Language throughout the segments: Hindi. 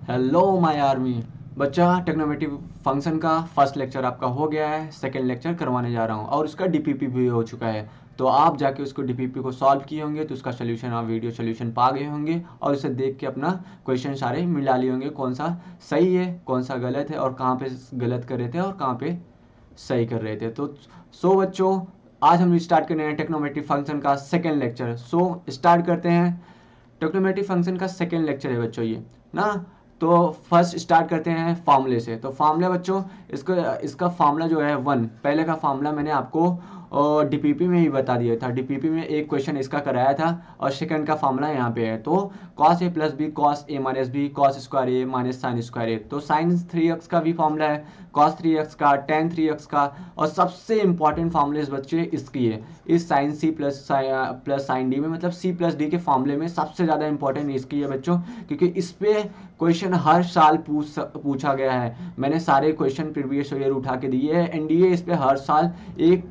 Hello my army. बच्चा, टेक्नोमेटिक फंक्शन का फर्स्ट लेक्चर आपका हो गया है, सेकंड लेक्चर करवाने जा रहा हूँ और उसका डीपीपी भी हो चुका है। तो आप जाके उसको डीपीपी को सॉल्व किए होंगे तो उसका सोल्यूशन आप वीडियो सोल्यूशन पा गए होंगे और उसे देख के अपना क्वेश्चन सारे मिला लिए होंगे, कौन सा सही है कौन सा गलत है और कहाँ पे गलत कर रहे थे और कहाँ पे सही कर रहे थे। तो बच्चों, आज हम स्टार्ट करने हैं टेक्नोमेटिक फंक्शन का सेकेंड लेक्चर। स्टार्ट करते हैं। ट्रिग्नोमेट्रिक फंक्शन का सेकेंड लेक्चर है बच्चों ये ना। तो फर्स्ट स्टार्ट करते हैं फार्मूले से। तो फार्मूला बच्चों, इसका फार्मूला जो है वन, पहले का फार्मूला मैंने आपको डीपीपी में ही बता दिया था। डीपीपी में एक क्वेश्चन इसका कराया था और सेकंड का फार्मूला यहाँ पे है। तो cos A plus B cos A minus B cos square A minus sine square ए। तो साइन 3x का भी फार्मूला है, कॉस 3x का, टेन 3x का, और सबसे इंपॉर्टेंट फार्मूले इस बच्चे इसकी है, इस sine C plus sine D में, मतलब सी प्लस डी के फार्मूले में सबसे ज़्यादा इंपॉर्टेंट इसकी है बच्चों, क्योंकि इस पे क्वेश्चन हर साल पूछा गया है। मैंने सारे क्वेश्चन प्रीवियस ईयर उठा के दिए हैं। एनडीए इस पे हर साल एक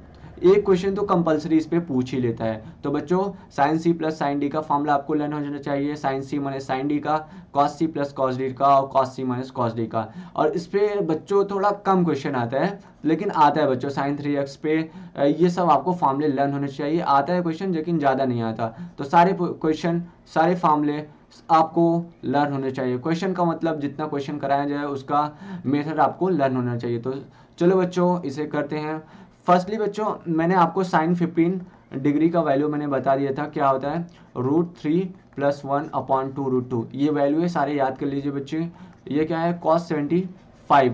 एक क्वेश्चन तो कंपलसरी इस पे पूछ ही लेता है। तो बच्चों, sine C plus sine D का फॉर्मूला आपको लर्न हो जाना चाहिए, sine C minus sine D का, cos C plus cos D का और cos C minus cos D का। और इस पे बच्चों थोड़ा कम क्वेश्चन आता है, लेकिन आता है बच्चों। साइन 3x पे ये सब आपको फॉर्मूले लर्न होने चाहिए। आता है क्वेश्चन लेकिन ज़्यादा नहीं आता। तो सारे क्वेश्चन, सारे फॉर्मूले आपको लर्न होने चाहिए। क्वेश्चन का मतलब जितना क्वेश्चन कराया जाए उसका मेथड आपको लर्न होना चाहिए। तो चलो बच्चों, इसे करते हैं। फर्स्टली बच्चों, मैंने आपको साइन 15 डिग्री का वैल्यू मैंने बता दिया था, क्या होता है, √3 + 1/2√2। ये वैल्यू है, सारे याद कर लीजिए बच्चे। ये क्या है, cos 75,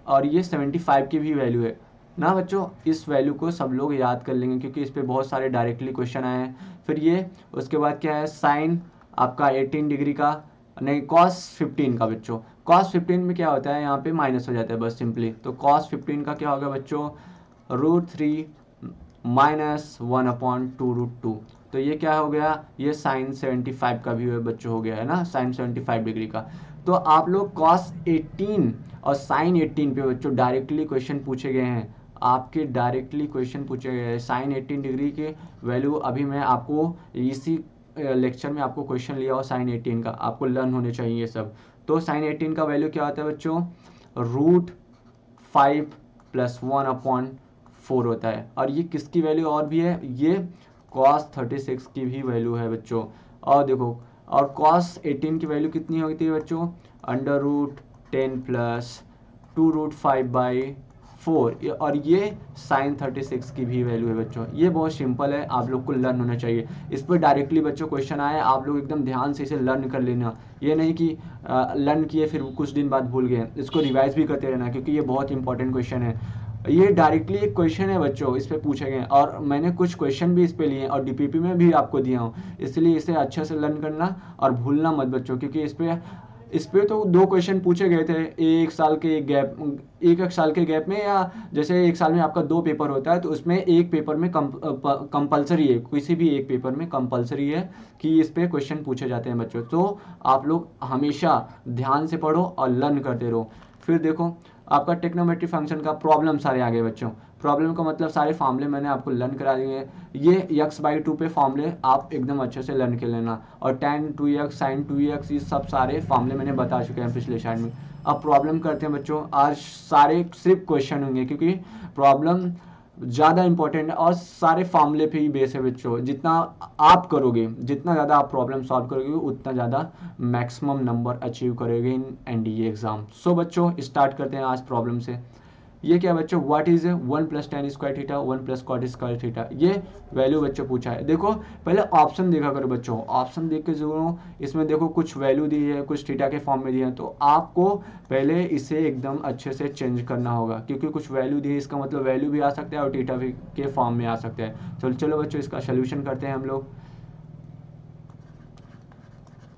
और ये 75 की भी वैल्यू है ना बच्चों। इस वैल्यू को सब लोग याद कर लेंगे क्योंकि इस पे बहुत सारे डायरेक्टली क्वेश्चन आए हैं। फिर ये, उसके बाद क्या है, साइन आपका 18 डिग्री का, नहीं cos 15 का बच्चों। cos 15 में क्या होता है, यहाँ पे माइनस हो जाता है बस सिंपली। तो cos 15 का क्या होगा बच्चों, √3 माइनस 1/2√2। तो ये क्या हो गया, ये साइन 75 का भी बच्चों हो गया है ना, साइन 75 डिग्री का। तो आप लोग cos 18 और साइन 18 पे बच्चों डायरेक्टली क्वेश्चन पूछे गए हैं, आपके डायरेक्टली क्वेश्चन पूछे गए हैं। साइन 18 डिग्री के वैल्यू अभी मैं आपको इसी लेक्चर में आपको क्वेश्चन लिया हो, साइन 18 का आपको लर्न होने चाहिए सब। तो साइन 18 का वैल्यू क्या होता है बच्चों, √5 + 1/4 होता है। और ये किसकी वैल्यू और भी है, ये cos 36 की भी वैल्यू है बच्चों। और देखो, और cos 18 की वैल्यू कितनी होती है बच्चों, √10 + 2√5/4। और ये साइन 36 की भी वैल्यू है बच्चों। ये बहुत सिंपल है, आप लोग को लर्न होना चाहिए। इस पर डायरेक्टली बच्चों क्वेश्चन आए, आप लोग एकदम ध्यान से इसे लर्न कर लेना। ये नहीं कि लर्न किए फिर कुछ दिन बाद भूल गए, इसको रिवाइज भी करते रहना क्योंकि ये बहुत इंपॉर्टेंट क्वेश्चन है। ये डायरेक्टली एक क्वेश्चन है बच्चों, इस पे पूछे गए और मैंने कुछ क्वेश्चन भी इस पे लिए और डीपीपी में भी आपको दिया हूँ, इसलिए इसे अच्छे से लर्न करना और भूलना मत बच्चों, क्योंकि इस पे तो 2 क्वेश्चन पूछे गए थे एक साल के गैप में, या जैसे एक साल में आपका 2 पेपर होता है तो उसमें एक पेपर में कंपलसरी है, किसी भी एक पेपर में कंपलसरी है कि इस पे क्वेश्चन पूछे जाते हैं बच्चों। तो आप लोग हमेशा ध्यान से पढ़ो और लर्न करते रहो। फिर देखो, आपका ट्रिग्नोमेट्रिक फंक्शन का प्रॉब्लम सारे आ गए बच्चों। प्रॉब्लम का मतलब सारे फॉर्मूले मैंने आपको लर्न करा दिए हैं। ये x/2 पे फॉर्मूले आप एकदम अच्छे से लर्न कर लेना, और tan 2x sin 2x ये सब सारे फॉर्मूले मैंने बता चुके हैं पिछले स्लाइड में। अब प्रॉब्लम करते हैं बच्चों। आज सारे सिर्फ क्वेश्चन होंगे क्योंकि प्रॉब्लम ज़्यादा इंपॉर्टेंट है और सारे फॉर्मूले पे ही बेस है बच्चों। जितना आप करोगे, जितना ज़्यादा आप प्रॉब्लम सॉल्व करोगे, उतना ज़्यादा मैक्सिमम नंबर अचीव करोगे इन एनडीए एग्जाम। सो बच्चों, स्टार्ट करते हैं आज प्रॉब्लम से। ये क्या बच्चों, what is 1 + tan square theta 1 + cot square theta. ये वैल्यू बच्चों पूछा है। देखो, पहले ऑप्शन देखा करो बच्चों, ऑप्शन देख के जरूर, इसमें देखो कुछ वैल्यू दी है, कुछ थीटा के फॉर्म में दी है, तो आपको पहले इसे एकदम अच्छे से चेंज करना होगा क्योंकि कुछ वैल्यू दी है, इसका मतलब वैल्यू भी आ सकता है और थीटा भी के फॉर्म में आ सकता है। चलो बच्चों, इसका सोल्यूशन करते हैं हम लोग।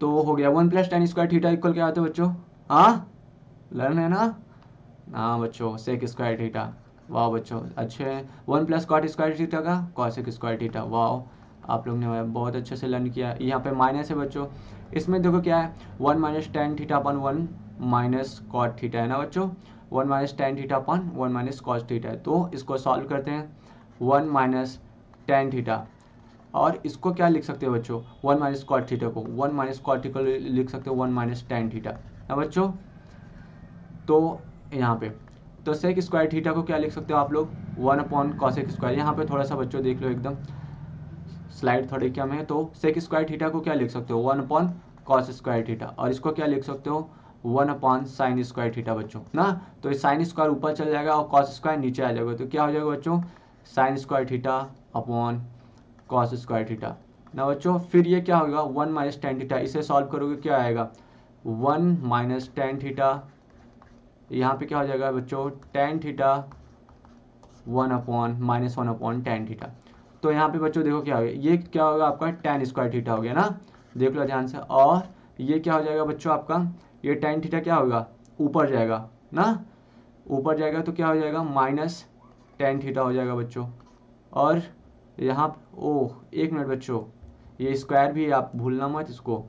तो हो गया 1 + tan स्क्वायर थीटा इक्वल क्या होता है बच्चों, हाँ लर्न है ना, हाँ बच्चों, सेक स्क्वायर थीटा। वाह बच्चों, अच्छे हैं। 1 + cot स्क्वायर थीटा का कॉसेक स्क्वायर थीटा। वाह, आप लोग ने बहुत अच्छे से लर्न किया। यहाँ पे माइनस है बच्चों, इसमें देखो क्या है, 1 - tan θ/1 - cot थीटा है ना बच्चों। 1 - tan θ/1 - cos थीटा है। तो इसको सॉल्व करते हैं, 1 - tan थीटा, और इसको क्या लिख सकते हो बच्चों, 1 - cot थीटा को 1 - cot थीटा लिख सकते हो 1 - tan थीटा, ना बच्चों। तो यहाँ पे तो सेक स्क्वायर थीटा को क्या लिख सकते हो आप लोग, 1/cosec स्क्वायर। यहाँ पे थोड़ा सा बच्चों देख लो, एकदम स्लाइड थोड़ी कम है। तो सेक स्क्वायर थीटा को क्या लिख सकते हो, 1/cos स्क्वायर थीटा, और इसको क्या लिख सकते हो, 1/sin स्क्वायर थीटा बच्चों ना। तो साइन स्क्वायर ऊपर चल जाएगा और कॉस स्क्वायर नीचे आ जाएगा, तो क्या हो जाएगा बच्चों, sign square theta upon cos square theta ना बच्चों। फिर ये क्या होगा, 1 - tan थीटा, इसे सॉल्व करोगे क्या आएगा, 1 - tan थीटा। यहाँ पे क्या हो जाएगा बच्चों, tan थीटा 1/-1/tan थीटा। तो यहाँ पे बच्चों देखो क्या हो गया, ये क्या होगा आपका tan स्क्वायर थीटा हो गया ना, देख लो ध्यान से। और ये क्या हो जाएगा बच्चों आपका, ये tan थीटा क्या होगा, ऊपर जाएगा ना, ऊपर जाएगा तो क्या हो जाएगा, -tan थीटा हो जाएगा बच्चों। और यहाँ ओह एक मिनट बच्चों, ये स्क्वायर भी आप भूलना मत, इसको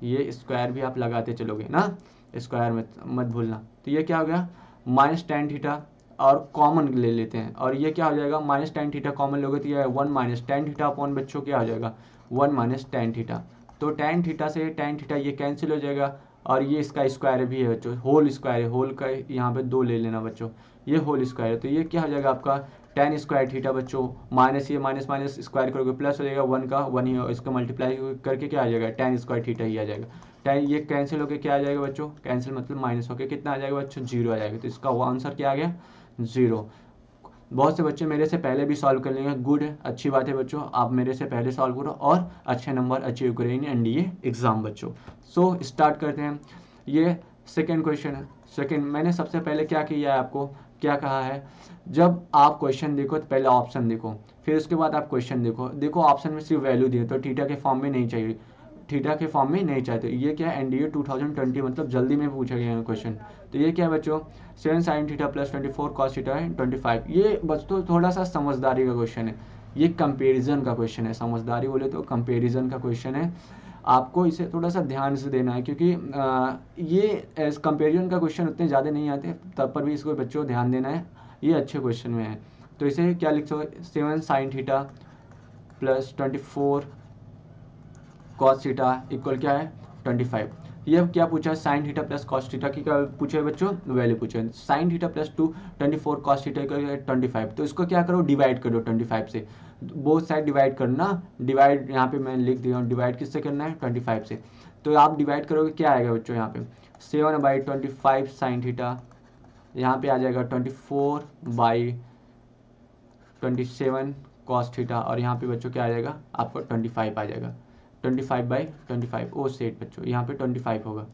ये स्क्वायर भी आप लगाते चलोगे ना, स्क्वायर मत भूलना। तो ये क्या हो गया, -tan थीटा, और कॉमन ले लेते हैं, और ये क्या हो जाएगा, -tan थीटा कॉमन लोगे तो ये 1 - tan थीटा अपॉन बच्चों क्या हो जाएगा, 1 - tan थीटा। तो tan थीटा से tan थीटा ये कैंसिल हो जाएगा, और ये इसका स्क्वायर भी है बच्चों, होल स्क्वायर है, होल का यहाँ पे 2 ले लेना बच्चों, ये होल स्क्वायर है। तो ये क्या हो जाएगा आपका tan स्क्वायर थीटा बच्चों, माइनस ये माइनस माइनस स्क्वायर करोगे प्लस हो जाएगा, 1 का 1 ही, इसका मल्टीप्लाई करके क्या आ जाएगा, tan स्क्वायर थीटा ही आ जाएगा। tan ये कैंसिल होकर क्या आ जाएगा बच्चों, कैंसिल मतलब माइनस होकर कितना आ जाएगा बच्चों, 0 आ जाएगा। तो इसका आंसर क्या आ गया, 0। बहुत से बच्चे मेरे से पहले भी सॉल्व कर लेंगे, गुड है, अच्छी बात है बच्चों, आप मेरे से पहले सॉल्व करो और अच्छे नंबर अचीव करें इन एनडीए एग्जाम बच्चों। सो स्टार्ट करते हैं। ये सेकेंड क्वेश्चन है। सेकेंड मैंने सबसे पहले क्या किया है, आपको क्या कहा है, जब आप क्वेश्चन देखो तो पहले ऑप्शन देखो, फिर उसके बाद आप क्वेश्चन देखो। देखो ऑप्शन में सिर्फ वैल्यू दिए, तो थीटा के फॉर्म में नहीं चाहिए, थीटा के फॉर्म में नहीं चाहते। ये क्या है, एनडीए 2020 मतलब जल्दी में पूछा गया है क्वेश्चन। तो ये क्या है बच्चों, 7 sin theta plus 24 cos theta है 25। ये बच्चों थोड़ा सा समझदारी का क्वेश्चन है, ये कंपेरिजन का क्वेश्चन है, समझदारी बोले तो कंपेरिजन का क्वेश्चन है। आपको इसे थोड़ा सा ध्यान से देना है, क्योंकि ये कंपेरिजन का क्वेश्चन उतने ज़्यादा नहीं आते, तब पर भी इसको बच्चों ध्यान देना है, ये अच्छे क्वेश्चन में है। तो इसे क्या लिख सकते, 7 sin theta plus 24 cos theta equal क्या है, 25। ये क्या पूछा है, sine theta plus cos theta की क्या पूछे है बच्चों, वैल्यू पूछे है। Sine theta plus 24 cos theta equal 25। तो इसको क्या करो, डिवाइड करो 25 से, बोथ साइड डिवाइड करना। डिवाइड यहाँ पे मैं लिख दिया हूँ, डिवाइड किससे करना है, 25 से। तो आप डिवाइड करोगे क्या आएगा बच्चों, यहाँ पे 7/25 साइन थीटा, यहाँ पे आ जाएगा 24/27 cos थीटा, और यहाँ पे बच्चों क्या आ जाएगा आपको 25 आ जाएगा, 25/25। ओ सेट बच्चों, यहाँ पे 25 होगा।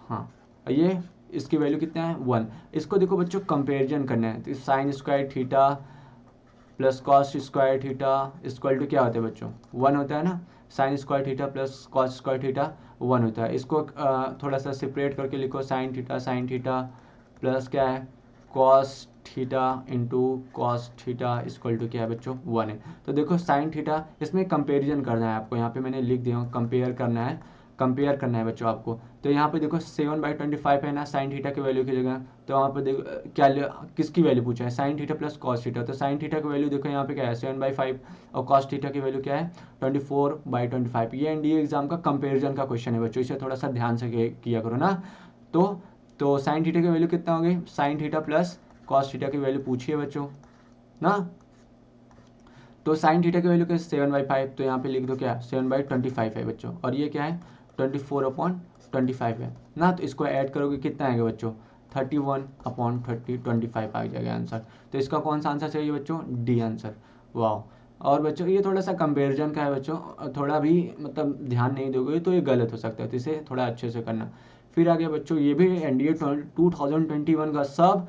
हाँ, ये इसकी वैल्यू कितना है, 1। इसको देखो बच्चों कंपेरिजन करना है, तो sine square theta plus cos square theta equal to क्या होता है बच्चों, 1 होता है ना। Sine square theta plus cos square theta 1 होता है। इसको थोड़ा सा सेपरेट करके लिखो, साइन थीटा प्लस क्या है, cos theta into cos theta equal to क्या है बच्चों, 1 है। तो देखो साइन थीटा, इसमें कंपेरिजन करना है आपको, यहाँ पे मैंने लिख दिया हूँ, कंपेयर करना है बच्चों आपको। तो यहाँ पे देखो 7/25 है ना साइन थीटा की वैल्यू की जगह, तो वहाँ पे देखो क्या किसकी वैल्यू पूछा है, sine theta plus cos theta. तो साइन थीटा की वैल्यू देखो यहाँ पे क्या है, 7/5, और कॉस थीटा की वैल्यू क्या है, 24/25। ये एनडीए एग्जाम का कंपेरिजन का क्वेश्चन है बच्चों, इसे थोड़ा सा ध्यान से किया करो ना। तो साइन थीटा की वैल्यू कितना हो गई, sine theta plus cos theta की वैल्यू पूछिए बच्चों ना। तो साइन थीटा की वैल्यू क्या है, 7/5, तो यहाँ पे लिख दो क्या, 7/25 है बच्चों, और ये क्या है 24/25 है ना। तो इसको ऐड करोगे कितना आएगा बच्चों, 31/30 आ जाएगा आंसर। तो इसका कौन सा आंसर चाहिए बच्चों, डी आंसर। वाह। और बच्चों ये थोड़ा सा कंपेरिजन का है बच्चों, थोड़ा भी मतलब ध्यान नहीं दोगे तो ये गलत हो सकता है, तो इसे थोड़ा अच्छे से करना। फिर आ गया बच्चों, ये भी एनडीए 2021 का सब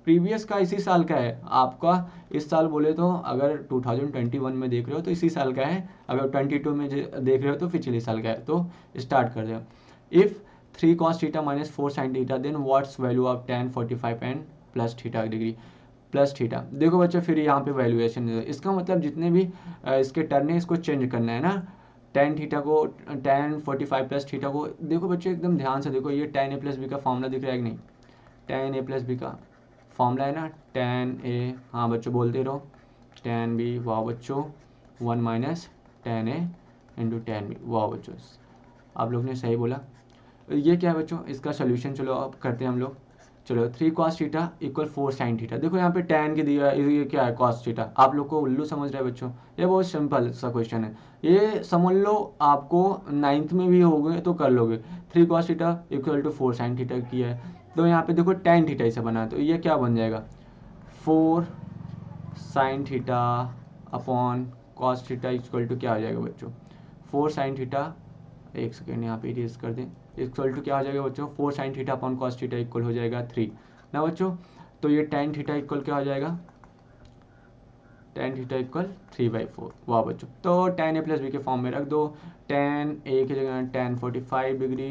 प्रीवियस का इसी साल का है आपका। इस साल बोले तो अगर 2021 में देख रहे हो तो इसी साल का है, अगर 22 में देख रहे हो तो पिछले साल का है। तो स्टार्ट कर दो। If 3 cos theta minus 4 sin theta then what's value of tan 45 and plus theta degree plus theta. देखो बच्चों फिर यहाँ पे वैल्यूएशन, इसका मतलब जितने भी इसके टर्न है इसको चेंज करना है ना। tan थीटा को tan 45 प्लस थीटा को देखो बच्चों एकदम ध्यान से देखो, ये tan a प्लस बी का फॉर्मूला दिख रहा है कि नहीं, tan a प्लस बी का फॉर्मूला है ना, tan a, हाँ बच्चों बोलते रहो, tan b, वाह बच्चों 1 - tan a into tan b, वाह बच्चों आप लोग ने सही बोला। ये क्या है बच्चों, इसका सोल्यूशन चलो अब करते हैं हम लोग। चलो 3 cos theta equal 4 sin theta. देखो यहाँ पे tan के दिया है, ये क्या है cos थीटा। आप लोग को उल्लू समझ रहे हैं बच्चों, ये बहुत सिंपल सा क्वेश्चन है। ये समझ लो आपको 9th में भी हो गए तो कर लोगे। 3 cos theta equal to 4 sin theta किया है, तो यहाँ पे देखो tan थीटा इसे बना है, तो ये क्या बन जाएगा 4 sin theta upon cos theta equal to क्या हो जाएगा बच्चों 4 sin थीटा, एक सेकेंड यहाँ पे इरेज कर दें, इक्वल टू क्या हो जाएगा बच्चों 4 sin theta upon cos theta equal हो जाएगा 3 ना बच्चों। तो ये tan थीटा इक्वल क्या हो जाएगा, tan थीटा इक्वल 3/4। वाह बच्चों, तो tan a प्लस बी के फॉर्म में रख दो। tan a की जगह tan 45 degree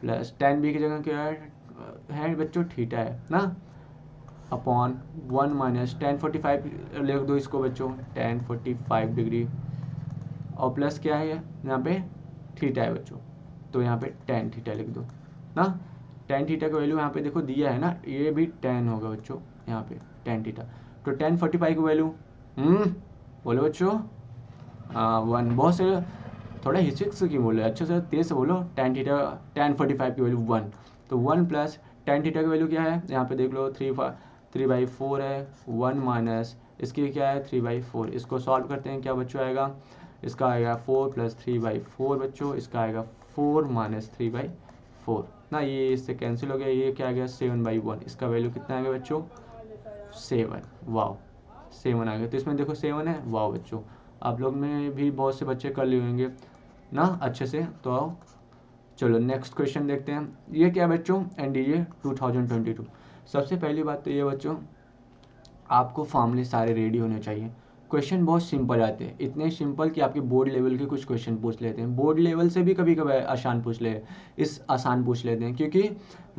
plus tan b की जगह क्या है बच्चों थीटा है ना, अपॉन 1 माइनस tan 45 लिख दो इसको बच्चों tan 45 डिग्री, और प्लस क्या है यहाँ पे थीटा है बच्चों, तो यहाँ पे tan थीटा लिख दो ना। tan थीटा का वैल्यू यहाँ पे देखो दिया है ना, ये भी tan होगा बच्चों यहाँ पे tan थीटा। तो tan 45 की वैल्यू बोलो बच्चों 1। बहुत से थोड़ा हिचक से क्यों बोले, अच्छे से तेज से बोलो। tan थीटा tan 45 की वैल्यू 1, तो 1 प्लस tan थीटा की वैल्यू क्या है यहाँ पे देख लो 3/4 है, 1 माइनस इसकी क्या है 3/4। इसको सॉल्व करते हैं, क्या बच्चों आएगा, इसका आएगा 4 प्लस 3/4 बच्चों, इसका आएगा 4 माइनस 3/4 ना, ये इससे कैंसिल हो गया, ये क्या आ गया 7/1। इसका वैल्यू कितना आ गया बच्चों 7। वाओ 7 आ गया, तो इसमें देखो 7 है। वाओ बच्चों, आप लोग में भी बहुत से बच्चे कर लिए होंगे ना अच्छे से। तो आओ चलो नेक्स्ट क्वेश्चन देखते हैं। ये क्या बच्चों एनडीए 2022। सबसे पहली बात तो ये बच्चों आपको फॉर्मूले सारे रेडी होने चाहिए। क्वेश्चन बहुत सिंपल आते हैं, इतने सिंपल कि आपके बोर्ड लेवल के कुछ क्वेश्चन पूछ लेते हैं, बोर्ड लेवल से भी कभी कभी आसान पूछ ले, इस आसान पूछ लेते हैं, क्योंकि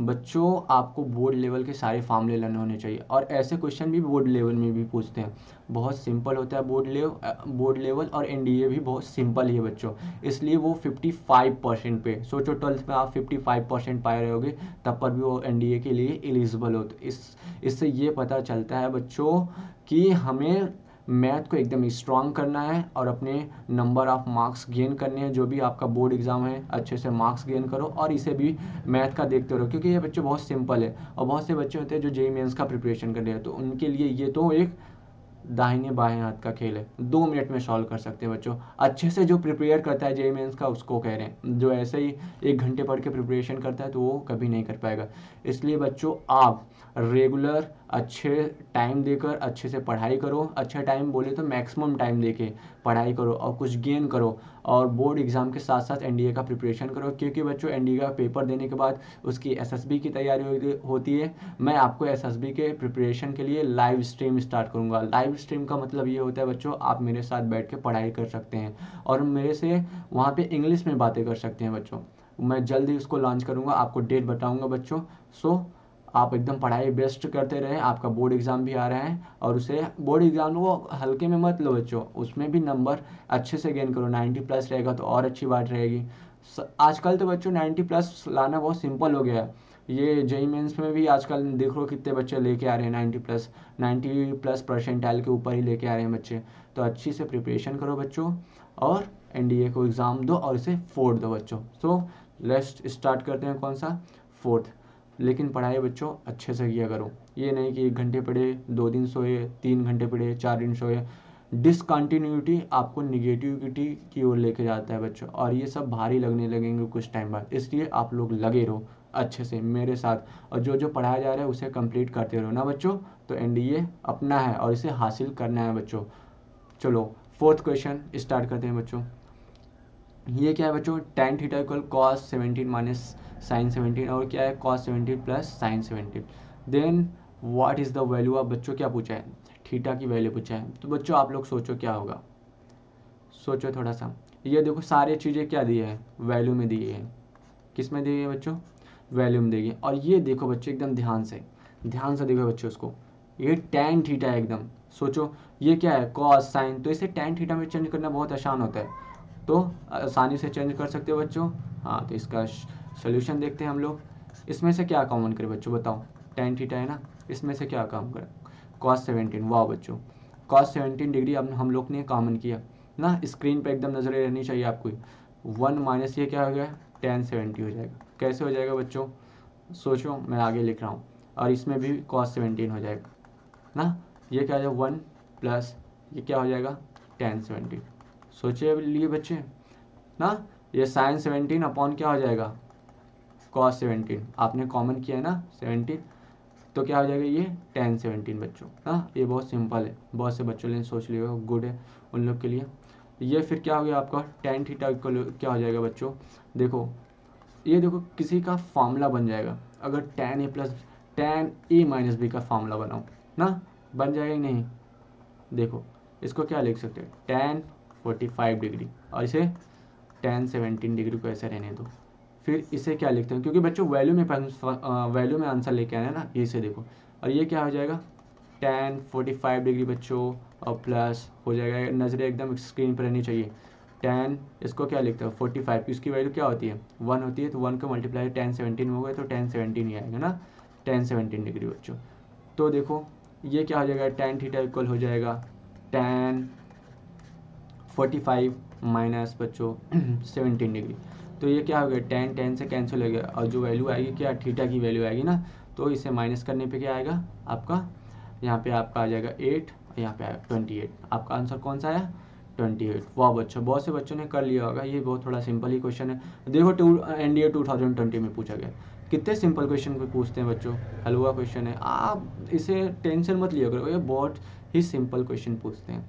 बच्चों आपको बोर्ड लेवल के सारे फॉर्मूले लर्न होने चाहिए। और ऐसे क्वेश्चन भी बोर्ड लेवल में भी पूछते हैं, बहुत सिंपल होता है बोर्ड लेवल, और एनडीए भी बहुत सिंपल ही है बच्चों। इसलिए वो 55% पे, सोचो 12th में आप 55% पाए रहोगे तब पर भी वो एनडीए के लिए एलिजिबल हो। तो इससे ये पता चलता है बच्चों कि हमें मैथ को एकदम स्ट्रांग करना है और अपने नंबर ऑफ मार्क्स गेन करने हैं। जो भी आपका बोर्ड एग्जाम है अच्छे से मार्क्स गेन करो, और इसे भी मैथ का देखते रहो, क्योंकि ये बच्चे बहुत सिंपल है। और बहुत से बच्चे होते हैं जो जेईई मेंस का प्रिपरेशन कर रहे हैं, तो उनके लिए ये तो एक दाहिने बाएं हाथ का खेल है, 2 मिनट में सॉल्व कर सकते हैं बच्चों। अच्छे से जो प्रिपेयर करता है जेईई मेंस का उसको कह रहे हैं, जो ऐसे ही 1 घंटे पढ़ के प्रिपरेशन करता है तो वो कभी नहीं कर पाएगा। इसलिए बच्चों आप रेगुलर अच्छे टाइम देकर अच्छे से पढ़ाई करो। अच्छा टाइम बोले तो मैक्सिमम टाइम देके पढ़ाई करो और कुछ गेन करो, और बोर्ड एग्जाम के साथ साथ एनडीए का प्रिपरेशन करो, क्योंकि बच्चों एनडीए का पेपर देने के बाद उसकी एसएसबी की तैयारी होती है। मैं आपको एसएसबी के प्रिपरेशन के लिए लाइव स्ट्रीम स्टार्ट करूंगा। लाइव स्ट्रीम का मतलब ये होता है बच्चों आप मेरे साथ बैठ के पढ़ाई कर सकते हैं और मेरे से वहाँ पे इंग्लिश में बातें कर सकते हैं बच्चों। मैं जल्द ही उसको लॉन्च करूँगा, आपको डेट बताऊँगा बच्चों। सो आप एकदम पढ़ाई बेस्ट करते रहें। आपका बोर्ड एग्ज़ाम भी आ रहा है, और उसे बोर्ड एग्ज़ाम को हल्के में मत लो बच्चों, उसमें भी नंबर अच्छे से गेन करो। 90+ रहेगा तो और अच्छी बात रहेगी। आजकल तो बच्चों 90+ लाना बहुत सिंपल हो गया है। ये जेईई मेंस में भी आजकल देख लो कितने बच्चे लेके आ रहे हैं 90+ परसेंटाइल के ऊपर ही लेके आ रहे हैं बच्चे। तो अच्छी से प्रिपरेशन करो बच्चों, और एनडीए को एग्ज़ाम दो और इसे फोड़ दो बच्चों। सो लेट्स स्टार्ट करते हैं, कौन सा 4th। लेकिन पढ़ाई बच्चों अच्छे से किया करो, ये नहीं कि 1 घंटे पढ़े 2 दिन सोए, 3 घंटे पढ़े 4 दिन सोए। डिसकंटिन्यूटी आपको निगेटिविटी की ओर लेके जाता है बच्चों, और ये सब भारी लगने लगेंगे कुछ टाइम बाद। इसलिए आप लोग लगे रहो अच्छे से मेरे साथ, और जो जो पढ़ाया जा रहा है उसे कंप्लीट करते रहो ना बच्चों। तो एनडीए अपना है और इसे हासिल करना है बच्चों। चलो 4th क्वेश्चन स्टार्ट करते हैं बच्चों। ये क्या है बच्चों tan theta equal cos 17 minus sin 17, और क्या है cos 17 plus sin 17। Then what is the value of, बच्चों क्या पूछा है थीटा की वैल्यू पूछा है। तो बच्चों आप लोग सोचो क्या होगा, सोचो थोड़ा सा। ये देखो सारी चीज़ें क्या दी है वैल्यू में दी है, किस में दी है बच्चों वैल्यू में दी है। और ये देखो बच्चों एकदम ध्यान से देखो बच्चों उसको, ये tan थीटा है एकदम। सोचो ये क्या है cos sin, तो इसे tan थीटा में चेंज करना बहुत आसान होता है, तो आसानी से चेंज कर सकते हो बच्चों। हाँ तो इसका सोल्यूशन देखते हैं हम लोग। इसमें से क्या कॉमन करें बच्चों बताओ, tan थीटा है ना, इसमें से क्या कॉमन करें cos 17। वाह बच्चों cos 17 डिग्री अब हम लोग ने कॉमन किया ना, स्क्रीन पे एकदम नजरें रहनी चाहिए आपको। 1 माइनस ये क्या हो गया, tan 70 हो जाएगा। कैसे हो जाएगा बच्चों, सोचो, मैं आगे लिख रहा हूँ। और इसमें भी cos 17 हो जाएगा ना, ये क्या हो जाएगा 1 प्लस ये क्या हो जाएगा tan 17। सोचिए लिए बच्चे ना, ये sin 17 अपॉन क्या हो जाएगा cos 17, आपने कॉमन किया है ना 17, तो क्या हो जाएगा ये tan 17 बच्चों ना। ये बहुत सिंपल है, बहुत से बच्चों ने सोच लिया, गुड है उन लोग के लिए। ये फिर क्या हो गया आपका tan थीटा इक्वल क्या हो जाएगा बच्चों, देखो ये देखो किसी का फार्मूला बन जाएगा, अगर tan a plus tan a minus B का फार्मूला बनाओ ना, बन जाएगा कि नहीं। देखो इसको क्या लिख सकते हैं tan 45 डिग्री और इसे tan 17 डिग्री को ऐसे रहने दो। फिर इसे क्या लिखते हैं, क्योंकि बच्चों वैल्यू में आंसर लेके आना है ना, ये से देखो। और ये क्या हो जाएगा tan 45 डिग्री बच्चों, और प्लस हो जाएगा, नज़रें एकदम स्क्रीन पर रहनी चाहिए, tan इसको क्या लिखते हैं 45 की उसकी वैल्यू क्या होती है 1 होती है, तो 1 का मल्टीप्लाई tan 17 में होगा तो tan 17 ही आएगा ना, tan 17 डिग्री बच्चों। तो देखो ये क्या हो जाएगा tan थीटा इक्वल हो जाएगा tan 45 माइनस बच्चों 17 डिग्री। तो ये क्या हो गया tan से कैंसिल हो गया, और जो वैल्यू आएगी क्या थीटा की वैल्यू आएगी ना, तो इसे माइनस करने पे क्या आएगा आपका, यहाँ पे आपका आ जाएगा 8, यहाँ पे आएगा 28। आपका आंसर कौन सा आया 28। वाह बच्चों, बहुत से बच्चों ने कर लिया होगा, ये बहुत थोड़ा सिंपल ही क्वेश्चन है। देखो NDA 2020 में पूछा गया, कितने सिंपल क्वेश्चन को पूछते हैं बच्चों, हलवा क्वेश्चन है, आप इसे टेंशन मत लिया करो, ये बहुत ही सिंपल क्वेश्चन पूछते हैं।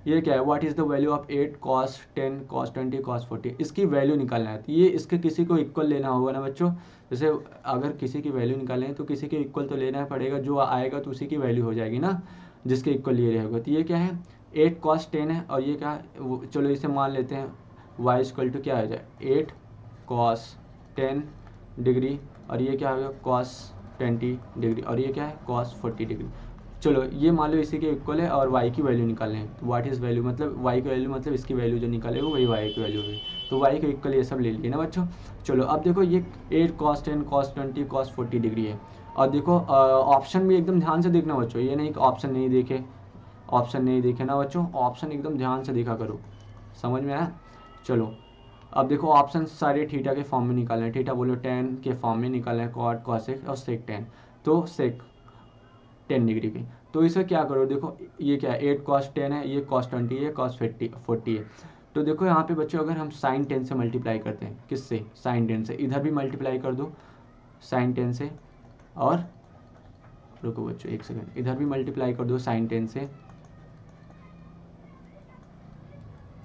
ये क्या है, what is the value of 8 cos 10 cos 20 cos 40, इसकी वैल्यू निकालना है। तो ये इसके किसी को इक्वल लेना होगा ना बच्चों, जैसे अगर किसी की वैल्यू निकालनी है तो किसी के इक्वल तो लेना पड़ेगा, जो आएगा तो उसी की वैल्यू हो जाएगी ना, जिसके इक्वल लिए रहेगा। तो ये क्या है 8 cos 10 है, और ये क्या है, चलो इसे मान लेते हैं y इक्वल टू क्या हो जाए 8 cos 10 डिग्री, और ये क्या हो गया cos 20 डिग्री, और ये क्या है cos 40 डिग्री। चलो ये मान लो इसी के इक्वल है, और y की वैल्यू निकालें, तो व्हाट इज़ वैल्यू मतलब y की वैल्यू मतलब इसकी वैल्यू जो निकालेगा वही y की वैल्यू होगी, तो y के इक्वल ये सब ले लिए ना बच्चों। चलो अब देखो ये 8 cos 10 cos 20 cos 40 डिग्री है, और देखो ऑप्शन भी एकदम ध्यान से देखना बच्चों, ये नहीं कि ऑप्शन नहीं देखे ना बच्चों, ऑप्शन एकदम ध्यान से देखा करो, समझ में आया। चलो अब देखो ऑप्शन सारे थीटा के फॉर्म में निकालना है, थीटा बोलो tan के फॉर्म में निकालना है, cot cosec और sec tan, तो sec 10 डिग्री की। तो इसे क्या करो, देखो ये क्या है 8 cos 10 है, ये cos 20 है, cos 40 है। तो देखो यहाँ पे बच्चों अगर हम sin 10 से मल्टीप्लाई करते हैं, किससे sin 10 से, इधर भी मल्टीप्लाई कर दो sin 10 से, और रुको बच्चों एक सेकंड, इधर भी मल्टीप्लाई कर दो sin 10 से,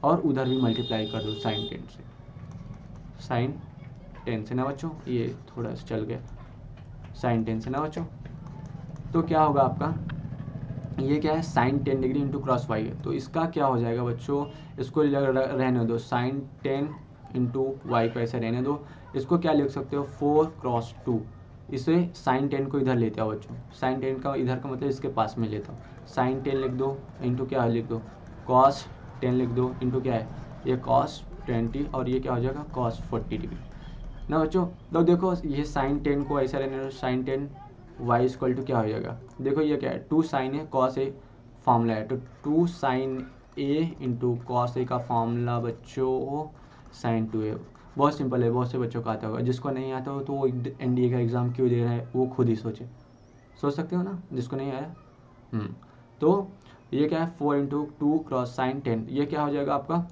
और उधर भी मल्टीप्लाई कर दो sin 10 से, sin 10 से ना बच्चों, ये थोड़ा सा चल गया sin 10 से ना बच्चों। तो क्या होगा आपका, ये क्या है sin 10 degree into cross Y है, तो इसका क्या हो जाएगा बच्चों, इसको रहने दो sin 10 इंटू वाई को ऐसे रहने दो। इसको क्या लिख सकते हो 4 क्रॉस 2, इसे sin 10 को इधर लेते हो बच्चों, sin 10 का इधर का मतलब इसके पास में लेता हूँ, sin 10 लिख दो इंटू क्या लिख दो cos 10 लिख दो इंटू क्या है ये cos 20, और ये क्या हो जाएगा cos 40 डिग्री ना बच्चों। तो देखो ये sin 10 को ऐसा रहने दो, sin 10 y इक्वल टू क्या हो जाएगा, देखो ये क्या है 2 sin a cos a formula है, तो 2 sin a into cos A का फॉर्मूला बच्चों sin 2a। बहुत सिंपल है, बहुत से बच्चों को आता होगा, जिसको नहीं आता हो तो वो NDA का एग्ज़ाम क्यों दे रहा है वो खुद ही सोच सकते हो ना, जिसको नहीं आया। तो ये क्या है 4 इंटू 2 क्रॉस sin 10, ये क्या हो जाएगा आपका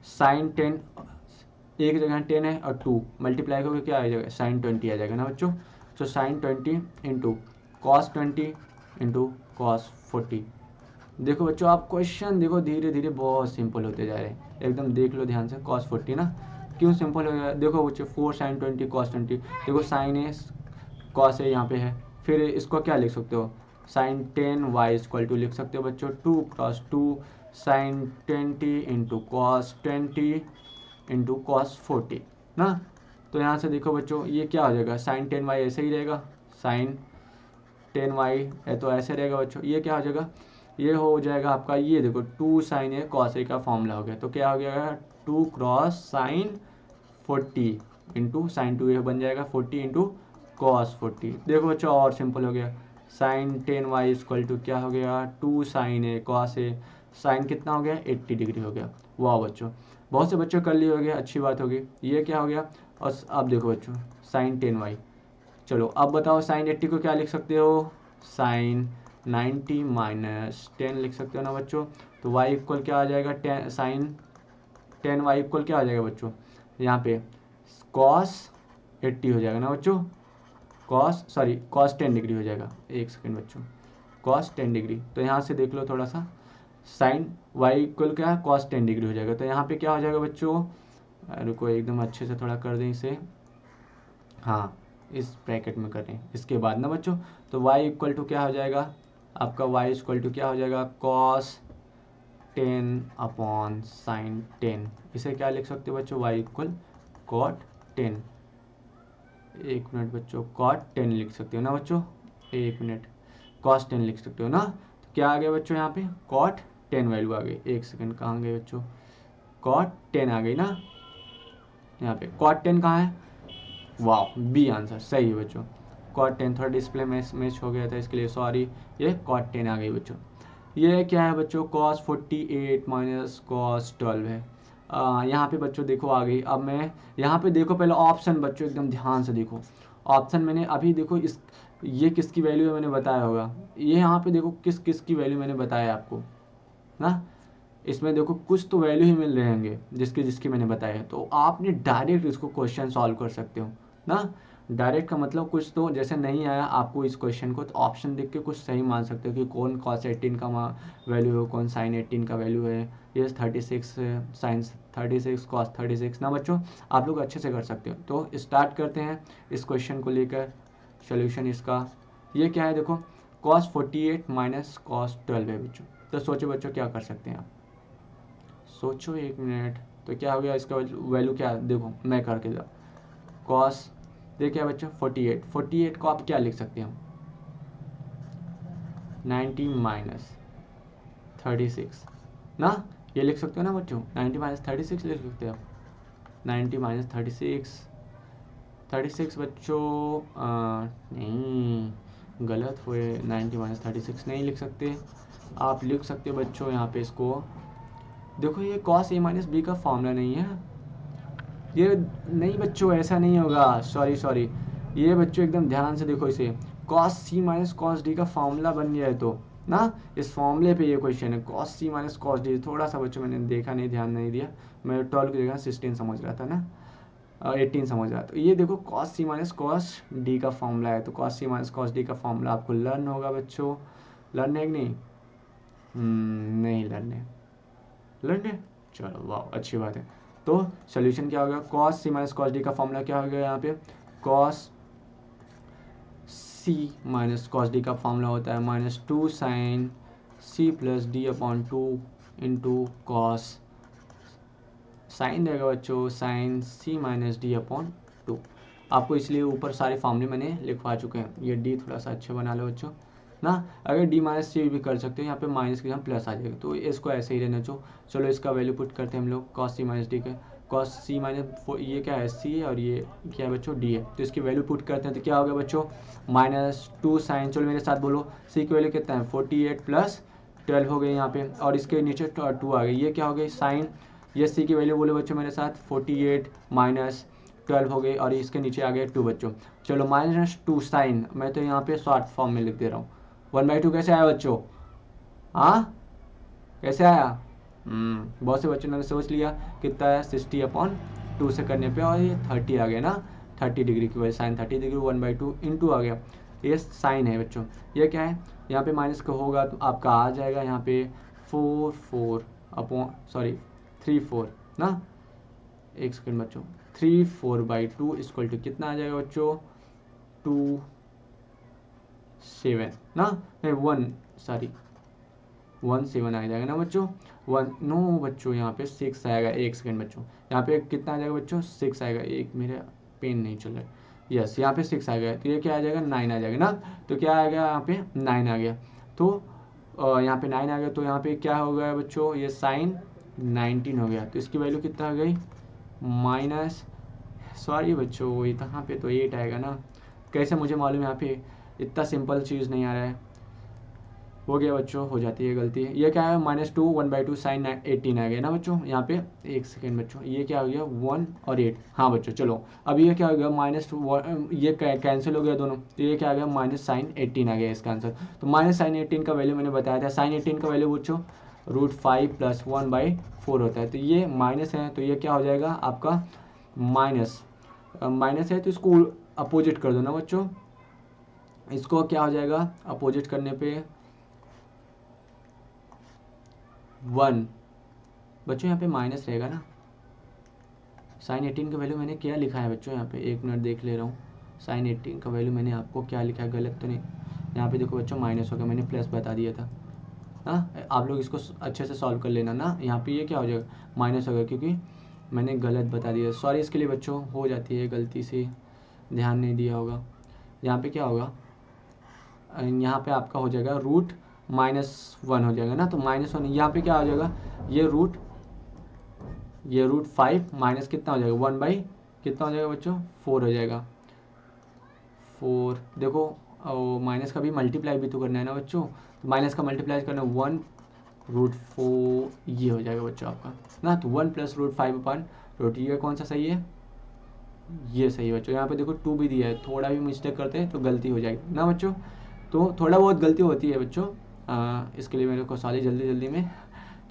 sin 10, एक जगह 10 है और 2 मल्टीप्लाई करके क्या आ जाएगा sin 20 आ जाएगा ना बच्चों। तो sin 20 into cos 20 into cos 40। देखो बच्चों आप क्वेश्चन देखो धीरे धीरे बहुत सिंपल होते जा रहे हैं, एकदम देख लो ध्यान से cos 40 ना क्यों सिंपल हो गया, देखो बच्चों 4 sin 20 cos 20, देखो sin है cos है यहाँ पे है, फिर इसको क्या लिख सकते हो sin 10 y इक्वल टू लिख सकते हो बच्चों 2 cross 2 sin 20 into cos 20 into cos 40 ना। तो यहाँ से देखो बच्चों ये क्या हो जाएगा sin 10 y ऐसे ही रहेगा, sin 10 y है तो ऐसे रहेगा बच्चों, ये क्या हो जाएगा ये हो जाएगा आपका, ये देखो 2 sin a cos a का फॉर्मूला हो गया, तो क्या हो गया 2 cross sin 40 into sin 2a बन जाएगा 40 इंटू cos 40। देखो बच्चों और सिंपल हो गया sin 10 y इक्वल टू क्या हो गया 2 sin a cos a, sine कितना हो गया 80 डिग्री हो गया। वाह बच्चों बहुत से बच्चों कर लिए होंगे, अच्छी बात होगी। ये क्या हो गया, और अब देखो बच्चों साइन 10y। चलो अब बताओ साइन 80 को क्या लिख सकते हो, साइन 90 माइनस 10 लिख सकते हो ना बच्चों। तो y इक्वल क्या आ जाएगा, 10 साइन 10y इक्वल क्या आ जाएगा बच्चों, यहाँ पे कॉस 80 हो जाएगा ना बच्चों, कॉस 10 डिग्री हो जाएगा। एक सेकेंड बच्चों, कॉस 10 डिग्री, तो यहाँ से देख लो थोड़ा सा, साइन y इक्वल क्या है, कॉस 10 डिग्री हो जाएगा। तो यहाँ पे क्या हो जाएगा बच्चों, रुको एकदम अच्छे से थोड़ा कर दें इसे, हाँ इस ब्रैकेट में करें इसके बाद ना बच्चों। तो y इक्वल टू क्या हो जाएगा आपका, y इक्वल टू क्या हो जाएगा, कॉस 10 अपॉन साइन 10। इसे क्या लिख सकते हो बच्चों, y इक्वल कॉट 10। एक मिनट बच्चों, कॉट 10 लिख सकते हो ना बच्चों, एक मिनट, कॉस 10 लिख सकते हो ना। तो क्या आ गया बच्चों, यहाँ पे कॉट 10 वैल्यू आ गई। एक सेकंड, कहाँ गए बच्चों, कॉट 10 आ गई ना, यहाँ पे कॉट 10 कहाँ है, वाह बी आंसर सही है बच्चों। कॉट 10 थोड़ा डिस्प्ले में मैच हो गया था इसके लिए सॉरी, ये कॉट 10 आ गई बच्चों। ये क्या है बच्चों, कॉस 48 माइनस कॉस 12 है। यहाँ पे बच्चों देखो आ गई। अब मैं यहाँ पे देखो पहले ऑप्शन बच्चों एकदम ध्यान से देखो, ऑप्शन मैंने अभी देखो इस, ये किसकी वैल्यू है मैंने बताया होगा, ये यहाँ पे देखो किस किस की वैल्यू मैंने बताया आपको ना, इसमें देखो कुछ तो वैल्यू ही मिल रहे होंगे जिसकी जिसकी मैंने बताया है। तो आपने डायरेक्ट इसको क्वेश्चन सॉल्व कर सकते हो ना, डायरेक्ट का मतलब कुछ तो जैसे नहीं आया आपको इस क्वेश्चन को, तो ऑप्शन देख के कुछ सही मान सकते हो कि कौन कॉस 18 का वैल्यू है, कौन साइन 18 का वैल्यू है। ये 36 साइन 36 कॉस 36 ना बच्चों, आप लोग अच्छे से कर सकते हो। तो स्टार्ट करते हैं इस क्वेश्चन को लेकर सोल्यूशन इसका। ये क्या है देखो, कॉस 48 माइनस कॉस 12 है बच्चों। तो सोचो बच्चों क्या कर सकते हैं आप, सोचो एक मिनट। तो क्या हो गया इसका वैल्यू क्या है देखो, मैं करके जा, कॉस देखिए बच्चों 48 को आप क्या लिख सकते हैं, 90 माइनस 36 ना, ये लिख सकते हो ना बच्चों, 90 माइनस 36 लिख सकते हो आप। 90 माइनस 36 बच्चों नहीं गलत हुए, 90 माइनस 36 नहीं लिख सकते। आप लिख सकते हो बच्चों यहाँ पे इसको देखो, ये कॉस ए माइनस बी का फॉर्मूला नहीं है, ये नहीं बच्चों ऐसा नहीं होगा, सॉरी ये बच्चों एकदम ध्यान से देखो इसे, cos C minus cos D का फॉर्मूला बन गया है तो ना, इस फॉर्मूले पे ये क्वेश्चन है, cos C minus cos D. थोड़ा सा बच्चों मैंने देखा नहीं, ध्यान नहीं दिया, मैं 12 की जगह 16 समझ रहा था ना, 18 समझ रहा था। तो ये देखो cos C minus cos D का फॉर्मूला है, तो cos C minus cos D का फॉर्मूला आपको लर्न होगा बच्चों, लर्न है कि नहीं, नहीं लर्न है, चलो वाह अच्छी बात है। तो सोल्यूशन क्या होगा, cos C minus cos D का फॉर्मूला क्या हो गया यहाँ पे, cos C minus cos D का फॉर्मूला होता है -2 sine C plus D upon 2 into cos, sine रहेगा बच्चों sine C minus D upon 2। आपको इसलिए ऊपर सारे फॉर्मूले मैंने लिखवा चुके हैं, ये डी थोड़ा सा अच्छे बना लो बच्चों ना। अगर डी माइनस सी भी कर सकते हो, यहाँ पे माइनस के यहाँ प्लस आ जाएगा, तो इसको ऐसे ही रहना चाहिए। चलो इसका वैल्यू पुट करते हैं हम लोग, कॉस सी माइनस डी का, कॉस सी माइनस ये क्या है सी है और ये क्या है बच्चों डी है, तो इसकी वैल्यू पुट करते हैं तो क्या होगा बच्चों -2 साइन, चलो मेरे साथ बोलो, सी की वैल्यू कितना है 48 प्लस 12 हो गई यहाँ पे, और इसके नीचे 2 आ गई, ये क्या हो गई साइन, ये सी की वैल्यू बोलो बच्चों मेरे साथ 48 माइनस 12 हो गई, और इसके नीचे आ गए 2 बच्चों। चलो -2 साइन, मैं तो यहाँ पे शॉर्ट फॉर्म में लिख दे रहा हूँ, 1/2 कैसे आया बच्चों, हाँ कैसे आया, बहुत से बच्चों ने सोच लिया कितना है 60/2 से करने पे, और ये 30 आ गया ना, 30 डिग्री की वजह साइन 30 डिग्री 1/2 इंटू आ गया, ये साइन है बच्चों। ये क्या है, यहाँ पे माइनस का होगा तो आपका आ जाएगा यहाँ पे 3/4 ना, एक सेकंड बच्चों, 3/4/2 इक्वल टू कितना आ जाएगा बच्चों 27 ना, नहीं 17 आ जाएगा ना बच्चों, 1 नो बच्चों यहाँ पे 6 आएगा, एक सेकंड बच्चों, यहाँ पे कितना आ जाएगा बच्चों 6 आएगा, एक मेरा पेन नहीं चल रहा है, यस यहाँ पे 6 आ गया, तो ये क्या आ जाएगा 9 आ जाएगा ना, तो क्या आ गया यहाँ पे 9 आ गया, तो यहाँ पे 9 आ गया, तो यहाँ पे क्या हो गया बच्चों, ये साइन 19 हो गया, तो इसकी वैल्यू कितना आ गई माइनस, सॉरी बच्चों यहाँ पे तो 8 आएगा ना, कैसे मुझे मालूम, यहाँ पे इतना सिंपल चीज़ नहीं आ रहा है, हो गया बच्चों, हो जाती है गलती। ये क्या है -2 1/2 sin 18 आ गया ना बच्चों यहाँ पे। एक सेकेंड बच्चों, ये क्या हो गया 1 और 8। हाँ बच्चों चलो, अब ये क्या हो गया ये कैंसिल हो गया दोनों, तो ये क्या आ गया -sin 18 आ गया इसका आंसर। तो -sin 18 का वैल्यू मैंने बताया था, sin 18 का वैल्यू बच्चों √5 + 1/4 होता है। तो ये माइनस है, तो ये क्या हो जाएगा आपका माइनस है, तो इसको अपोजिट कर दो ना बच्चों। इसको क्या हो जाएगा अपोजिट करने पे 1 बच्चों, यहाँ पे माइनस रहेगा ना। sin 18 का वैल्यू मैंने क्या लिखा है बच्चों यहाँ पे, 1 मिनट देख ले रहा हूँ। sin 18 का वैल्यू मैंने आपको क्या लिखा है, गलत तो नहीं। यहाँ पे देखो बच्चों माइनस हो गया, मैंने प्लस बता दिया था। हाँ आप लोग इसको अच्छे से सॉल्व कर लेना ना। यहाँ पे ये क्या हो जाएगा माइनस हो गया, क्योंकि मैंने गलत बता दिया। सॉरी इसके लिए बच्चों, हो जाती है गलती से, ध्यान नहीं दिया होगा। यहाँ पे क्या होगा, यहाँ पे आपका हो जाएगा √-1 हो जाएगा ना। तो -1 यहाँ पे क्या हो जाएगा, ये √5 माइनस कितना हो जाएगा 1/ कितना हो जाएगा बच्चों 4 हो जाएगा 4। देखो माइनस का भी मल्टीप्लाई भी तो करना है ना बच्चों, तो माइनस का मल्टीप्लाई करना 1√4 ये हो जाएगा बच्चों आपका ना। तो 1 + √5/√, ये कौन सा सही है, ये सही है बच्चों। यहाँ पे देखो 2 भी दिया है, थोड़ा भी मिस्टेक करते हैं तो गलती हो जाएगी ना बच्चों। तो थोड़ा बहुत गलती होती है बच्चों, इसके लिए मेरे को सारी जल्दी में।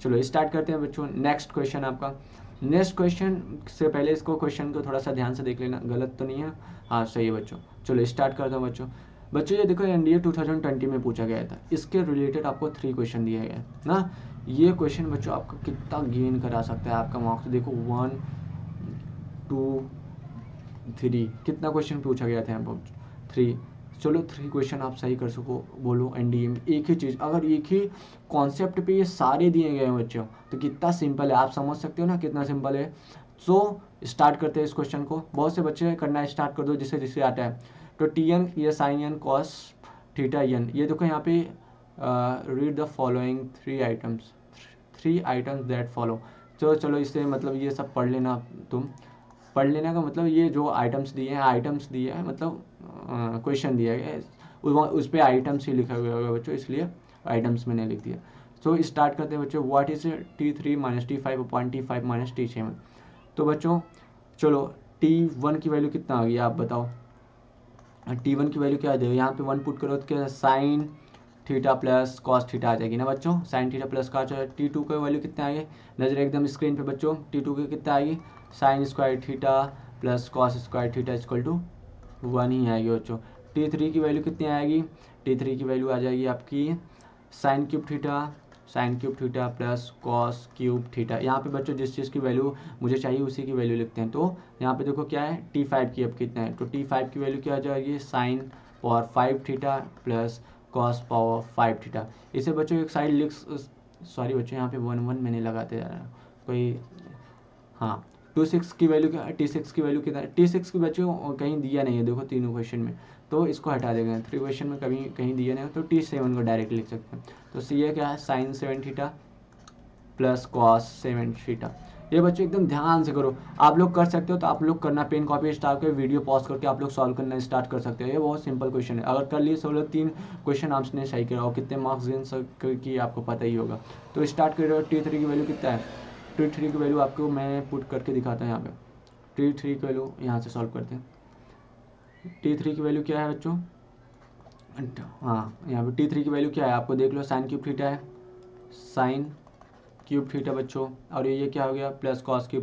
चलो स्टार्ट करते हैं बच्चों। नेक्स्ट क्वेश्चन आपका, नेक्स्ट क्वेश्चन से पहले इसको क्वेश्चन को थोड़ा सा ध्यान से देख लेना, गलत तो नहीं है, हाँ सही है बच्चों। चलो स्टार्ट करता हूँ बच्चों। ये देखो एनडीए 2020 में पूछा गया था, इसके रिलेटेड आपको 3 क्वेश्चन दिए गए ना। ये क्वेश्चन बच्चों आपका कितना गेन करा सकता है आपका मार्क्स, देखो 1 2 3 कितना क्वेश्चन पूछा गया था यहाँ पर 3। चलो 3 क्वेश्चन आप सही कर सको, बोलो एनडीए में एक ही चीज़, अगर एक ही कॉन्सेप्ट पे ये सारे दिए गए हैं बच्चों, तो कितना सिंपल है, आप समझ सकते हो ना कितना सिंपल है। सो स्टार्ट करते हैं इस क्वेश्चन को। बहुत से बच्चे करना स्टार्ट कर दो जिसे आता है। तो TN ये sin n cos θn, ये देखो यहाँ पे read the following 3 items that follow. चलो इससे मतलब ये सब पढ़ लेना तुम। पढ़ लेने का मतलब ये जो आइटम्स दिए हैं मतलब क्वेश्चन दिया है उस पर आइटम्स ही लिखा हुआ होगा बच्चों, इसलिए आइटम्स मैंने लिख दिया। सो स्टार्ट करते हैं बच्चों। What is T3 - T5 upon T5 - T7। तो बच्चों चलो T1 की वैल्यू कितना आ गया आप बताओ। T1 की वैल्यू क्या आ जाएगी, यहाँ पे 1 पुट करो तो क्या sin θ + cos θ आ जाएगी ना बच्चों। sin θ + cos। T2 की वैल्यू कितना आएगी, नजर एकदम स्क्रीन पे बच्चों। T2 की कितना आएगी sin² θ + cos² θ = 1 ही आएगी बच्चों। T3 की वैल्यू कितनी आएगी, T3 की वैल्यू आ जाएगी आपकी sin³ θ + cos³ θ। यहाँ पे बच्चों जिस चीज़ की वैल्यू मुझे चाहिए उसी की वैल्यू लिखते हैं। तो यहाँ पे देखो क्या है T5 की अब कितना है, तो T5 की वैल्यू क्या आ जाएगी sin पावर 5 θ + cos पावर 5 θ। इसे बच्चों एक साइड लिख, सॉरी बच्चों यहाँ पे 1 मैंने लगाते जा रहा है कोई, हाँ। T6 की वैल्यू कितना है, T6 की बच्चों कहीं दिया नहीं है देखो तीनों क्वेश्चन में, तो इसको हटा देंगे। 3 क्वेश्चन में कहीं दिया नहीं है, तो T7 को डायरेक्ट लिख सकते हैं। तो ये क्या है sin 7 θ + cos 7 θ। ये बच्चों एकदम ध्यान से करो, आप लोग कर सकते हो तो आप लोग करना, पेन कॉपी स्टार्ट कर वीडियो पॉज करके आप लोग सॉल्व करना स्टार्ट कर सकते हो। ये बहुत सिंपल क्वेश्चन है, अगर कर लिए 3 क्वेश्चन आपने सही करा और कितने मार्क्स गेन की आपको पता ही होगा। तो स्टार्ट करो। T3 की वैल्यू कितना है, T3 की वैल्यू आपको मैं पुट करके दिखाता हूँ यहाँ पे। T3 की वैल्यू यहाँ से सॉल्व करते हैं। T3 की वैल्यू क्या है बच्चों, हाँ यहाँ पे T3 की वैल्यू क्या है आपको देख लो, sin³ θ है, sin³ θ बच्चों। और ये क्या हो गया +cos³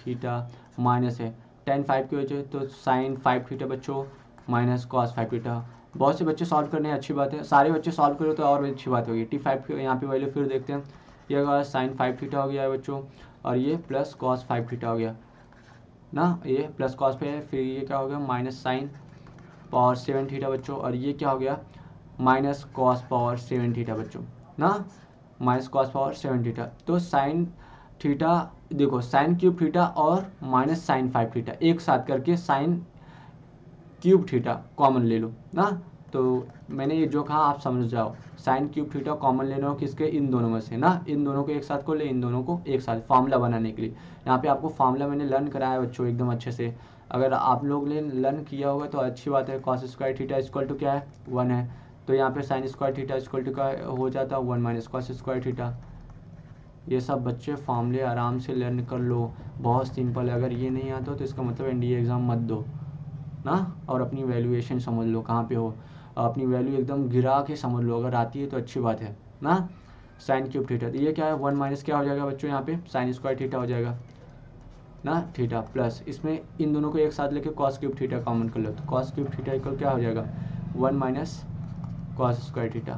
θ माइनस है tan 5 की वजह तो sin 5 θ बच्चों -cos 5 θ। बहुत से बच्चे सॉल्व करने अच्छी बात है, सारे बच्चे सॉल्व करो तो और भी अच्छी बात होगी। T5 की यहाँ पे वैल्यू फिर देखते हैं, ये sin 5 θ हो गया है बच्चों, और ये +cos 5 θ हो गया ना। ये +cos पे है, फिर ये क्या हो गया -sin पावर 7 θ बच्चों, और ये क्या हो गया -cos पावर 7 θ बच्चों ना, -cos पावर 7 θ। तो sin थीटा देखो sin³ θ और -sin 5 θ एक साथ करके sin³ θ कॉमन ले लो ना। तो मैंने ये जो कहा आप समझ जाओ, sin³ θ कॉमन लेना हो किसके, इन दोनों में से ना, इन दोनों को एक साथ को ले, इन दोनों को एक साथ फार्मूला बनाने के लिए। यहाँ पे आपको फार्मूला मैंने लर्न कराया बच्चों एकदम अच्छे से, अगर आप लोग ने लर्न किया होगा तो अच्छी बात है। cos² θ = क्या है 1 है, तो यहाँ पे sine square theta equal to का हो जाता है 1 माइनस कॉस स्क्वायर थीटा। ये सब बच्चे फॉर्मूले आराम से लर्न कर लो, बहुत सिंपल है। अगर ये नहीं आता तो इसका मतलब एनडीए एग्ज़ाम मत दो ना, और अपनी वैल्यूएशन समझ लो कहाँ पे हो, अपनी वैल्यू एकदम गिरा के समझ लो, अगर आती है तो अच्छी बात है ना। साइन क्यूब थीटा, तो ये क्या है 1 माइनस क्या हो जाएगा बच्चों, यहाँ पे साइन स्क्वायर थीटा हो जाएगा ना, थीटा प्लस इसमें इन दोनों को एक साथ लेके कॉस क्यूब थीटा कॉमन कर लो, तो कॉस क्यूब थीटा इक्वल क्या हो जाएगा 1 माइनस कॉस स्क्वायर थीटा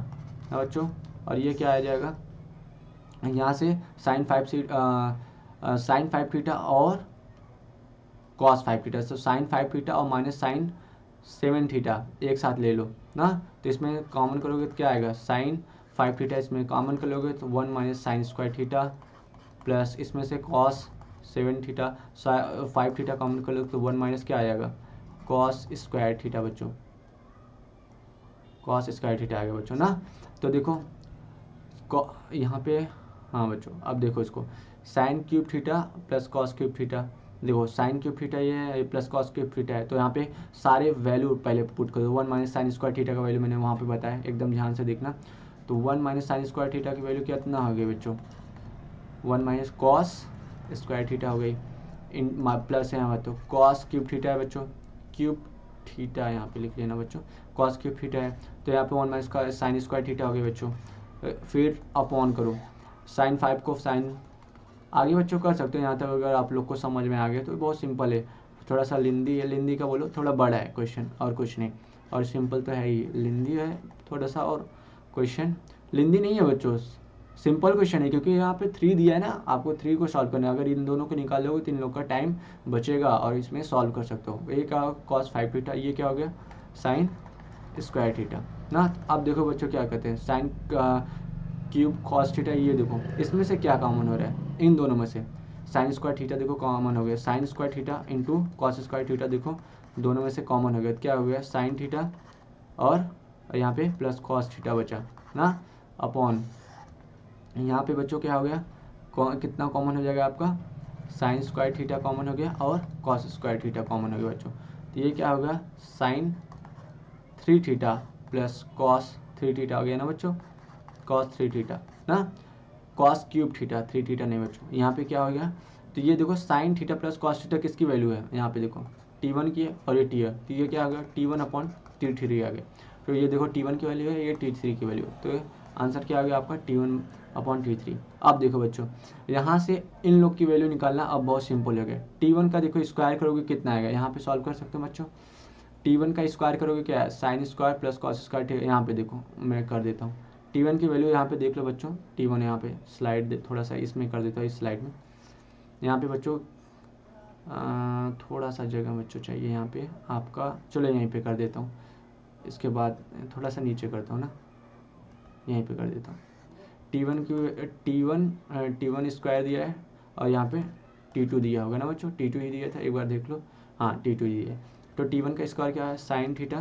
ना बच्चों। और ये क्या आ जाएगा यहाँ से साइन 5 थीटा और कॉस 5 थीटा, तो साइन 5 थीटा और माइनस साइन 7 थीटा एक साथ ले लो ना, तो इसमें कॉमन करोगे तो क्या आएगा साइन 5 थीटा, इसमें कॉमन कर लोगे तो 1 minus sign square theta plus इसमें से कॉस 7 थीटा 5 थीटा कॉमन कर लोगे तो 1 माइनस क्या आ जाएगा कॉस स्क्वायर थीटा बच्चों, कॉस स्क्वायर थीटा आ गया बच्चों ना। तो देखो यहाँ पे हाँ बच्चों, अब देखो इसको sine cube theta plus cos cube theta, देखो साइन क्यूब थीटा ये है प्लस कॉस क्यूब थीटा है, तो यहाँ पे सारे वैल्यू पहले पुट कर दो। 1 माइनस साइन स्क्वायर थीटा का वैल्यू मैंने वहाँ पे बताया, एकदम ध्यान से देखना। तो 1 माइनस साइन स्क्वायर थीटा की वैल्यू कितना हो गई बच्चों 1 माइनस कॉस स्क्वायर थीटा हो गई, इन प्लस है यहाँ तो कॉस क्यूब थीटा है बच्चों, क्यूब थीटा यहाँ पे लिख लेना बच्चों, कॉस क्यूब थीटा है, तो यहाँ पे 1 माइनस साइन स्क्वायर थीटा हो गई बच्चों। फिर अपॉन करो साइन 5 को साइन, आगे बच्चों कर सकते हो यहाँ तक, अगर आप लोग को समझ में आ गया तो बहुत सिंपल है। थोड़ा सा लिंदी है, लिंदी का बोलो थोड़ा बड़ा है क्वेश्चन और कुछ नहीं, और सिंपल तो है ही, लिंदी है थोड़ा सा, और क्वेश्चन लिंदी नहीं है बच्चों, सिंपल क्वेश्चन है, क्योंकि यहाँ पे 3 दिया है ना, आपको 3 को सॉल्व करना है। अगर इन दोनों को निकाल लोगे तो इन लोग का टाइम बचेगा और इसमें सॉल्व कर सकते हो। ये क्या कॉस 5 थीटा, ये क्या हो गया साइन स्क्वायर थीटा ना। अब देखो बच्चों क्या कहते हैं साइन क्यूब कॉस थीटा, ये देखो इसमें से क्या कॉमन हो रहा है इन दोनों में से, साइन स्क्वायर थीटा देखो कॉमन हो गया, sign square theta into cos square theta देखो दोनों में से कॉमन हो गया, क्या हो गया साइन थीटा और यहाँ पे प्लस कॉस थीटा बचा ना, अपॉन यहाँ पे बच्चों क्या हो गया कितना कॉमन हो जाएगा आपका साइन स्क्वायर थीटा कॉमन हो गया और कॉस स्क्वायर थीटा कॉमन हो गया बच्चों। तो ये क्या होगा sine 3 theta plus cos 3 theta हो गया ना बच्चों, कॉस 3 थीटा ना, कॉस क्यूब थीटा 3 थीटा नहीं बच्चों। यहाँ पे क्या हो गया, तो ये देखो sine theta plus cos theta किसकी वैल्यू है, यहाँ पे देखो T1 की है और ये T है, तो ये क्या आ गया T1 अपॉन T3 आ गया। तो ये देखो T1 की वैल्यू है, ये T3 की वैल्यू है, तो आंसर क्या आ गया आपका T1 अपॉन T3। अब देखो बच्चों यहाँ से इन लोग की वैल्यू निकालना अब बहुत सिंपल हो गया। T1 का देखो स्क्वायर करोगे कितना आएगा, यहाँ पे सॉल्व कर सकते हो बच्चों। T1 का स्क्वायर करोगे क्या है sine square plus cos square, यहाँ पे देखो मैं कर देता हूँ T1 की वैल्यू यहाँ पे देख लो बच्चों, T1 यहाँ पे स्लाइड थोड़ा सा इसमें कर देता हूँ, इस स्लाइड में यहाँ पे बच्चों थोड़ा सा जगह बच्चों चाहिए यहाँ पे आपका, चलो यहीं पे कर देता हूँ, इसके बाद थोड़ा सा नीचे करता हूँ ना, यहीं पे कर देता हूँ। T1 स्क्वायर दिया है और यहाँ पे T2 दिया होगा ना बच्चों, T2 ही दिया था, एक बार देख लो, हाँ T2 ही दिया है। तो T1 का स्क्वायर क्या है sine theta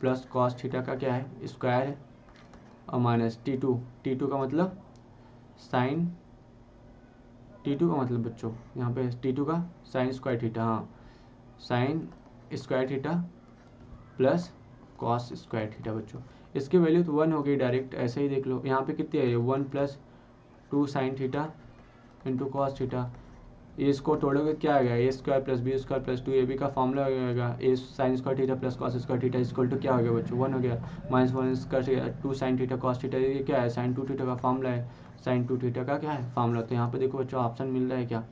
plus cos theta का क्या है स्क्वायर है और माइनस T2 का मतलब साइन, T2 का मतलब बच्चों यहाँ पे T2 का साइन स्क्वायर थीटा, हाँ sign square theta plus cos square theta बच्चों। इसकी वैल्यू तो 1 हो गई डायरेक्ट, ऐसे ही देख लो यहाँ पे कितनी है 1 plus 2 sine theta into cos theta, ये इसको तोड़ोगे क्या आ गया A square plus B square plus 2ab का फॉर्मूला हो जाएगा ए sine square theta plus cos square theta equal to क्या हो गया बच्चों 1 हो गया, minus 1 square 2 sine theta cos theta, ये क्या है साइन 2 थीटा का फॉर्मूला है, साइन 2 थीटा का क्या है फॉर्मूला। तो यहाँ पे देखो बच्चों ऑप्शन मिल रहा है क्या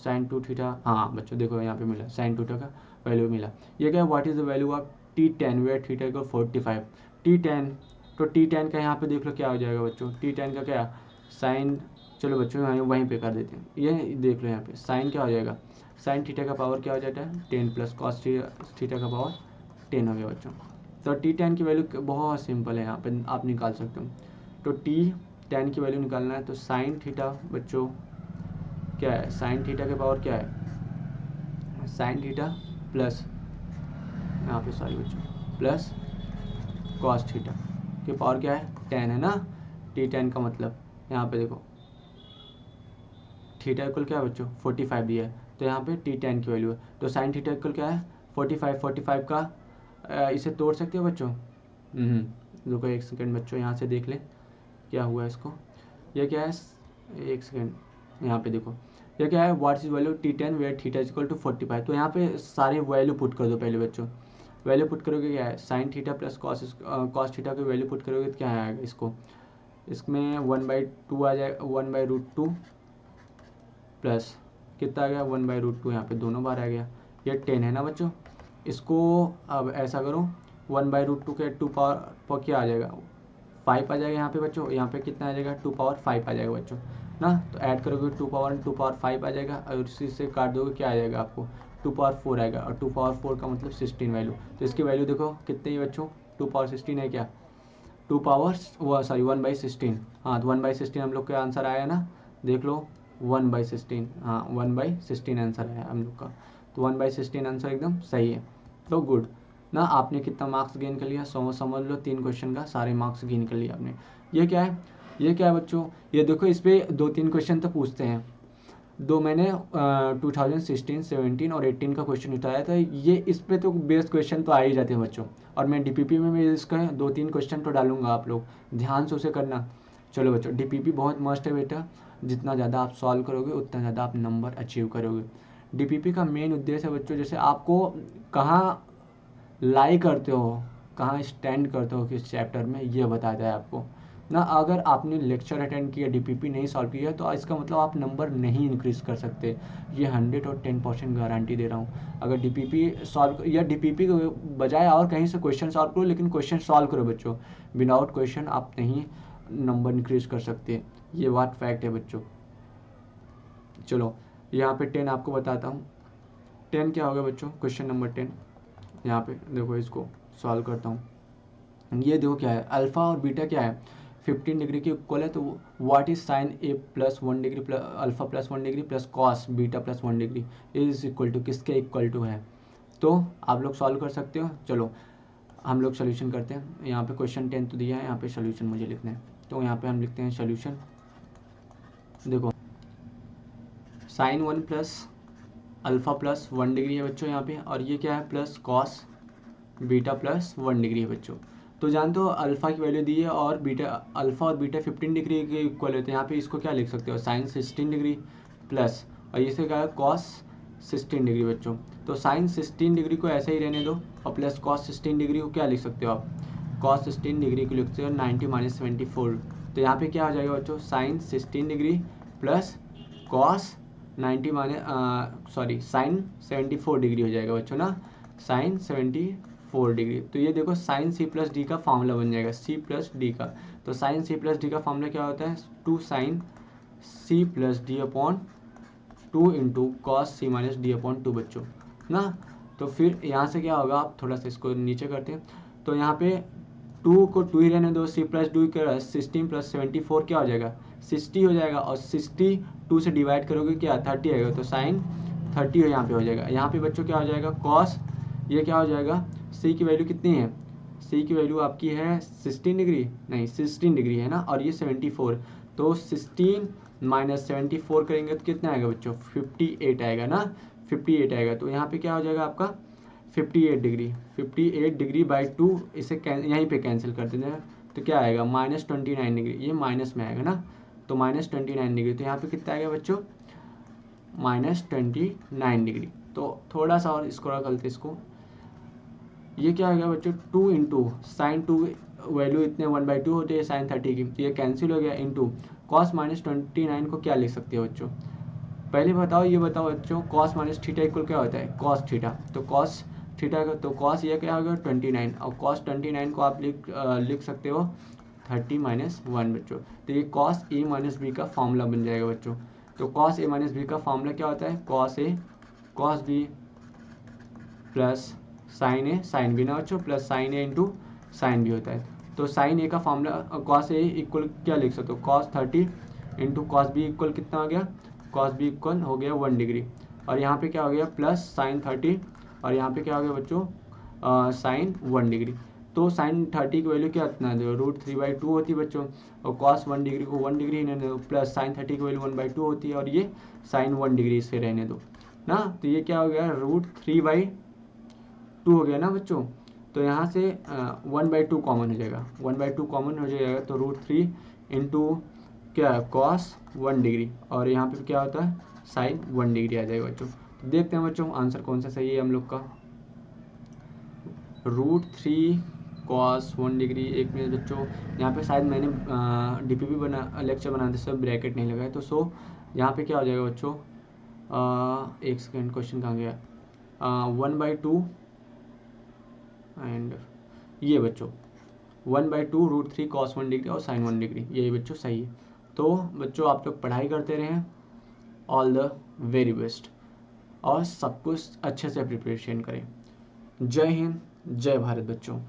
साइन 2 थीटा, हाँ बच्चों देखो यहाँ पे मिला साइन 2 थीटा का वैल्यू मिला। ये क्या है what is the value of T10 where theta equal 45 T10, तो T10 का यहाँ पे देख लो क्या हो जाएगा बच्चों T10 का क्या साइन, चलो बच्चों यहाँ वहीं पे कर देते हैं, ये देख लो यहाँ पे साइन क्या हो जाएगा साइन थीटा का पावर क्या हो जाता है 10 प्लस कॉस थीटा का पावर 10 हो गया बच्चों। तो T10 की वैल्यू बहुत सिंपल है, यहाँ पे आप निकाल सकते हो। तो T10 की वैल्यू निकालना है तो साइन थीटा बच्चों क्या है साइन थीटा के पावर क्या है साइन थीटा प्लस यहाँ पे सॉरी बच्चों प्लस कॉस थीटा के पावर क्या है 10 है ना, T10 का मतलब यहाँ पे देखो थीटा इक्वल क्या है बच्चों 45 दिया है, तो यहाँ पे T10 की वैल्यू है, तो साइन थीटा इक्वल क्या है 45 का इसे तोड़ सकते हो बच्चों रुको एक सेकेंड बच्चों, यहाँ से देख लें क्या हुआ इसको। ये क्या है, एक सेकेंड, यहाँ पे देखो ये क्या है, what is value T10 where theta is equal to 45। तो यहाँ पे सारे वैल्यू पुट कर दो पहले बच्चों। वैल्यू पुट करोगे क्या है, sine theta plus cos theta की वैल्यू पुट करोगे तो क्या आएगा, इसको इसमें 1/2 आ जाएगा, 1/√2 प्लस कितना आ गया 1/√2, यहाँ पे दोनों बार आ गया, ये 10 है ना बच्चों। इसको अब ऐसा करो 1/√2 के 2 पावर क्या आ जाएगा 5 आ जाएगा यहाँ पे बच्चों, यहाँ पे कितना आ जाएगा 2 पावर 5 आ जाएगा बच्चों ना। तो ऐड करोगे 2 पावर 5 आ जाएगा, और उसी से काट दोगे क्या आ जाएगा आपको 2 पावर 4 आएगा, और 2 पावर 4 का मतलब 16 वैल्यू। तो इसकी वैल्यू देखो कितनी है बच्चों, 2 पावर 16 है क्या, 2 पावर वो सॉरी 1/16। हाँ तो 1/16 हम लोग का आंसर आया ना, देख लो 1/16, हाँ 1/16 आंसर आया हम लोग का। तो 1/16 आंसर एकदम सही है। तो गुड ना, आपने कितना मार्क्स गेन कर लिया, समझ लो 3 क्वेश्चन का सारे मार्क्स गेन कर लिया आपने। ये क्या है, ये क्या है बच्चों, ये देखो इस पर 2-3 क्वेश्चन तो पूछते हैं। दो मैंने 2016, 17 और 18 का क्वेश्चन उठाया था, ये इस पे तो बेस्ट क्वेश्चन तो आ ही जाते हैं बच्चों। और मैं डीपीपी में भी इसका 2-3 क्वेश्चन तो डालूंगा, आप लोग ध्यान से उसे करना। चलो बच्चों डीपीपी बहुत मस्त है बेटा, जितना ज़्यादा आप सॉल्व करोगे उतना ज़्यादा आप नंबर अचीव करोगे। डीपीपी का मेन उद्देश्य है बच्चों, जैसे आपको कहाँ लाई करते हो, कहाँ स्टैंड करते हो किस चैप्टर में, ये बताता है आपको ना। अगर आपने लेक्चर अटेंड किया डीपीपी नहीं सॉल्व किया तो इसका मतलब आप नंबर नहीं इंक्रीज कर सकते। ये 110% गारंटी दे रहा हूँ। अगर डीपीपी सॉल्व या डीपीपी के बजाय और कहीं से क्वेश्चन सॉल्व करो, लेकिन क्वेश्चन सॉल्व करो बच्चों, विदाउट क्वेश्चन आप नहीं नंबर इंक्रीज कर सकते, ये बात फैक्ट है बच्चों। चलो यहाँ पे 10 आपको बताता हूँ। 10 क्या होगा बच्चों, क्वेश्चन नंबर 10 यहाँ पे देखो, इसको सॉल्व करता हूँ। ये देखो क्या है, अल्फा और बीटा क्या है 15 डिग्री के इक्वल है। तो what is sine A plus 1 degree plus alpha plus 1 degree plus cos beta plus 1 degree is equal to किसके इक्वल टू है। तो आप लोग सॉल्व कर सकते हो। चलो हम लोग सोल्यूशन करते हैं। यहाँ पे क्वेश्चन 10 तो दिया है, यहाँ पे सोल्यूशन मुझे लिखना है। तो यहाँ पे हम लिखते हैं सोल्यूशन। देखो sine 1 plus alpha plus 1 degree है बच्चों यहाँ पे, और ये क्या है plus cos beta plus 1 degree है बच्चों। तो जानते हो अल्फा की वैल्यू दी है, और बीटा अल्फा और बीटा 15 डिग्री के इक्वल होते हैं। यहाँ पे इसको क्या लिख सकते हो साइन 16 डिग्री प्लस, और इसे क्या है कॉस 16 डिग्री बच्चों। तो साइन 16 डिग्री को ऐसे ही रहने दो, और प्लस कॉस 16 डिग्री को क्या लिख सकते हो आप, कॉस 16 डिग्री को लिखते हो 90 - 74। तो यहाँ पे क्या हो जाएगा बच्चों, sine 16 degree plus cos 90 sine 74 degree हो जाएगा बच्चों ना, साइन 74 डिग्री। तो ये देखो साइन सी प्लस डी का फॉर्मूला बन जाएगा, सी प्लस डी का। तो साइन सी प्लस डी का फॉर्मूला क्या होता है, 2 sine C plus D upon 2 into cos C minus D upon 2 बच्चों ना। तो फिर यहाँ से क्या होगा, आप थोड़ा सा इसको नीचे करते हैं। तो यहाँ पे 2 को 2 ही रहने दो, सी प्लस 2 का 16 प्लस 74 क्या हो जाएगा 60 हो जाएगा, और 60 2 से डिवाइड करोगे क्या 30 आएगा। तो साइन 30 यहाँ पे हो जाएगा। यहाँ पे बच्चों क्या हो जाएगा कॉस, ये क्या हो जाएगा, सी की वैल्यू कितनी है, सी की वैल्यू आपकी है 16 डिग्री, नहीं 16 डिग्री है ना, और ये 74। तो 16 - 74 करेंगे तो कितना आएगा बच्चों 58 आएगा ना, 58 आएगा। तो यहाँ पे क्या हो जाएगा आपका 58 डिग्री, 58 डिग्री बाई 2, इसे यहीं पे कैंसिल कर देते हैं। तो क्या आएगा -29 डिग्री, ये माइनस में आएगा ना, तो -29 डिग्री। तो यहाँ पे कितना आएगा बच्चों -29 डिग्री। तो थोड़ा सा और स्क्रॉल करते इसको, ये क्या आ गया बच्चों 2 इंटू साइन 2 वैल्यू इतने 1/2 होती है साइन 30 की, ये कैंसिल हो गया, इंटू कॉस -29 को क्या लिख सकते हो बच्चों, पहले बताओ, ये बताओ बच्चों कॉस माइनस थीटा इक्वल क्या होता है कॉस थीटा। तो कॉस थीटा का तो कॉस ये क्या होगा 29, और कॉस 29 को आप लिख सकते हो 30 - 1 बच्चों। तो ये कॉस ए माइनस बी का फॉर्मूला बन जाएगा बच्चों। तो कॉस ए माइनस बी का फॉर्मूला क्या होता है, cos A cos B plus sign A sine B ना बच्चों, प्लस साइन ए इंटू साइन बी होता है। तो साइन ए का फॉर्मूला कॉस ए इक्वल क्या लिख सकते हो cos 30 into cos B equal कितना हो गया, कॉस बी इक्वल हो गया 1 डिग्री, और यहाँ पे क्या हो गया प्लस साइन 30, और यहाँ पे क्या हो गया बच्चों साइन 1 डिग्री। तो साइन 30 की वैल्यू क्या इतना दो √3/2 होती है बच्चों, और कॉस 1 डिग्री को 1 डिग्री रहने दो, प्लस साइन 30 की वैल्यू 1/2 होती है, और ये साइन 1 डिग्री से रहने दो ना। तो ये क्या हो गया √3/2 हो गया ना बच्चों। तो यहाँ से 1/2 कॉमन हो जाएगा, 1/2 कॉमन हो जाएगा तो √3 इंटू क्या है cos 1 डिग्री, और यहाँ पे क्या होता है sin 1 डिग्री आ जाएगा बच्चों। तो देखते हैं बच्चों आंसर कौन सा सही है हम लोग का। √3 cos 1 डिग्री, एक मिनट बच्चों, यहाँ पे शायद मैंने DPP लेक्चर बनाते समय ब्रैकेट नहीं लगाया, तो सो यहाँ पे क्या हो जाएगा बच्चों, एक सेकेंड क्वेश्चन कहाँ गया, 1/2 एंड ये बच्चों 1/2 √3 cos 1 डिग्री और sin 1 डिग्री, यही बच्चों सही है। तो बच्चों आप लोग पढ़ाई करते रहें, ऑल द वेरी बेस्ट, और सब कुछ अच्छे से प्रिपरेशन करें। जय हिंद, जय भारत बच्चों।